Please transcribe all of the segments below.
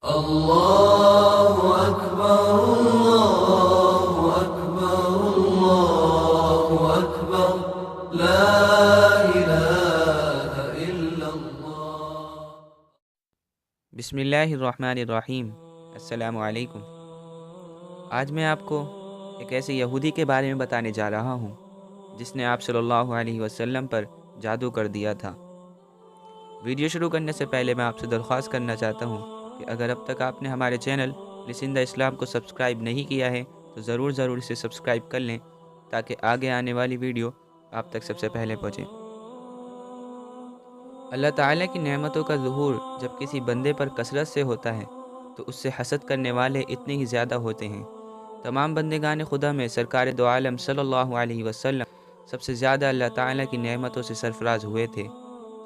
اللہ اکبر اللہ اکبر اللہ اکبر لا الہ الا اللہ۔ بسم اللہ الرحمن الرحیم۔ السلام علیکم۔ آج میں آپ کو ایک ایسے یہودی کے بارے میں بتانے جا رہا ہوں جس نے آپ صلی اللہ علیہ وسلم پر جادو کر دیا تھا۔ ویڈیو شروع کرنے سے پہلے میں آپ سے درخواست کرنا چاہتا ہوں کہ اگر اب تک آپ نے ہمارے چینل لسن دا اسلام کو سبسکرائب نہیں کیا ہے تو ضرور اسے سبسکرائب کر لیں تاکہ آگے آنے والی ویڈیو آپ تک سب سے پہلے پہنچے۔ اللہ تعالیٰ کی نعمتوں کا ظہور جب کسی بندے پر کثرت سے ہوتا ہے تو اس سے حسد کرنے والے اتنے ہی زیادہ ہوتے ہیں۔ تمام بندگان خدا میں سرکار دو عالم صلی اللہ علیہ وسلم سب سے زیادہ اللہ تعالیٰ کی نعمتوں سے سرفراز ہوئے تھے۔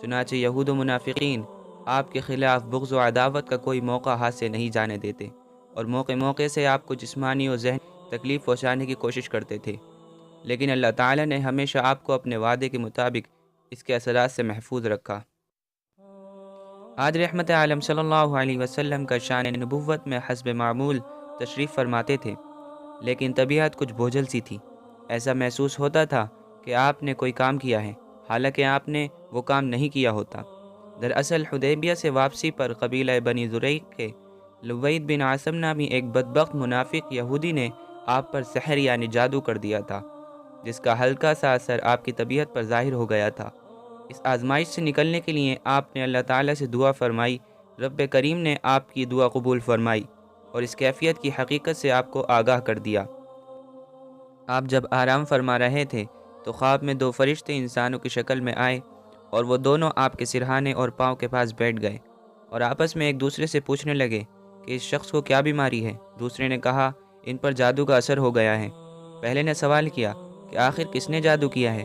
چنانچہ یہود و منافقین آپ کے خلاف بغض و عداوت کا کوئی موقع ہاتھ سے نہیں جانے دیتے اور موقع سے آپ کو جسمانی و ذہنی تکلیف پہنچانے کی کوشش کرتے تھے، لیکن اللہ تعالیٰ نے ہمیشہ آپ کو اپنے وعدے کے مطابق اس کے اثرات سے محفوظ رکھا۔ آج رحمت عالم صلی اللہ علیہ وسلم کا شان نبوت میں حسب معمول تشریف فرماتے تھے، لیکن طبیعت کچھ بوجھل سی تھی۔ ایسا محسوس ہوتا تھا کہ آپ نے کوئی کام کیا ہے، حالانکہ آپ نے وہ کام نہیں کیا ہوتا۔ دراصل حدیبیہ سے واپسی پر قبیلہ بنی زریق کے لبید بن عاصم نامی ایک بدبخت منافق یہودی نے آپ پر سحر یعنی جادو کر دیا تھا، جس کا ہلکا سا اثر آپ کی طبیعت پر ظاہر ہو گیا تھا۔ اس آزمائش سے نکلنے کے لیے آپ نے اللہ تعالیٰ سے دعا فرمائی۔ رب کریم نے آپ کی دعا قبول فرمائی اور اس کیفیت کی حقیقت سے آپ کو آگاہ کر دیا۔ آپ جب آرام فرما رہے تھے تو خواب میں دو فرشتے انسانوں کی شکل میں آئے اور وہ دونوں آپ کے سرہانے اور پاؤں کے پاس بیٹھ گئے اور آپس میں ایک دوسرے سے پوچھنے لگے کہ اس شخص کو کیا بیماری ہے۔ دوسرے نے کہا ان پر جادو کا اثر ہو گیا ہے۔ پہلے نے سوال کیا کہ آخر کس نے جادو کیا ہے؟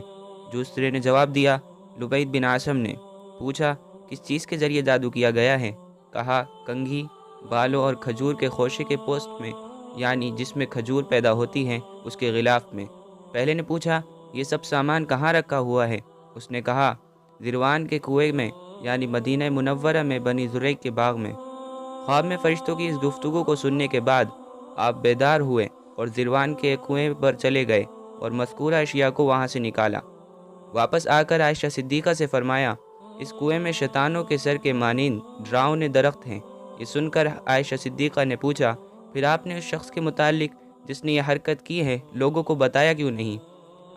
دوسرے نے جواب دیا لبید بن عاصم نے۔ پوچھا کس چیز کے ذریعے جادو کیا گیا ہے؟ کہا کنگھی، بالوں اور کھجور کے خوشے کے پوست میں، یعنی جس میں کھجور پیدا ہوتی ہیں اس کے غلاف میں۔ پہلے نے پوچھا یہ سب سامان کہاں رکھا ہوا ہے؟ اس نے کہا ذروان کے کنویں میں، یعنی مدینہ منورہ میں بنی زریق کے باغ میں۔ خواب میں فرشتوں کی اس گفتگو کو سننے کے بعد آپ بیدار ہوئے اور ذروان کے کنویں پر چلے گئے اور مذکورہ اشیاء کو وہاں سے نکالا۔ واپس آ کر عائشہ صدیقہ سے فرمایا اس کنویں میں شیطانوں کے سر کے مانند ڈراؤنے درخت ہیں۔ یہ سن کر عائشہ صدیقہ نے پوچھا پھر آپ نے اس شخص کے متعلق جس نے یہ حرکت کی ہے لوگوں کو بتایا کیوں نہیں؟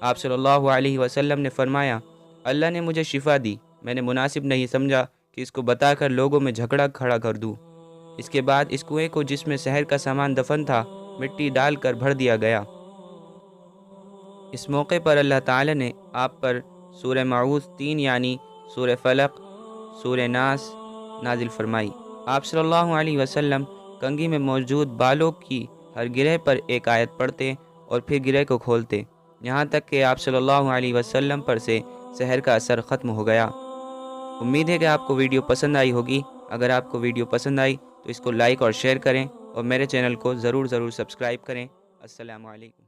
آپ صلی اللہ علیہ وسلم نے فرمایا اللہ نے مجھے شفا دی، میں نے مناسب نہیں سمجھا کہ اس کو بتا کر لوگوں میں جھگڑا کھڑا کر دوں۔ اس کے بعد اس کنویں کو جس میں سحر کا سامان دفن تھا مٹی ڈال کر بھر دیا گیا۔ اس موقع پر اللہ تعالی نے آپ پر سورہ معوذ 3 یعنی سورہ فلق، سورہ ناس نازل فرمائی۔ آپ صلی اللہ علیہ وسلم کنگھی میں موجود بالوں کی ہر گرہ پر ایک آیت پڑھتے اور پھر گرہ کو کھولتے، یہاں تک کہ آپ صلی اللہ علیہ وسلم پر سے سحر کا اثر ختم ہو گیا۔ امید ہے کہ آپ کو ویڈیو پسند آئی ہوگی۔ اگر آپ کو ویڈیو پسند آئی تو اس کو لائک اور شیئر کریں اور میرے چینل کو ضرور سبسکرائب کریں۔ السلام علیکم۔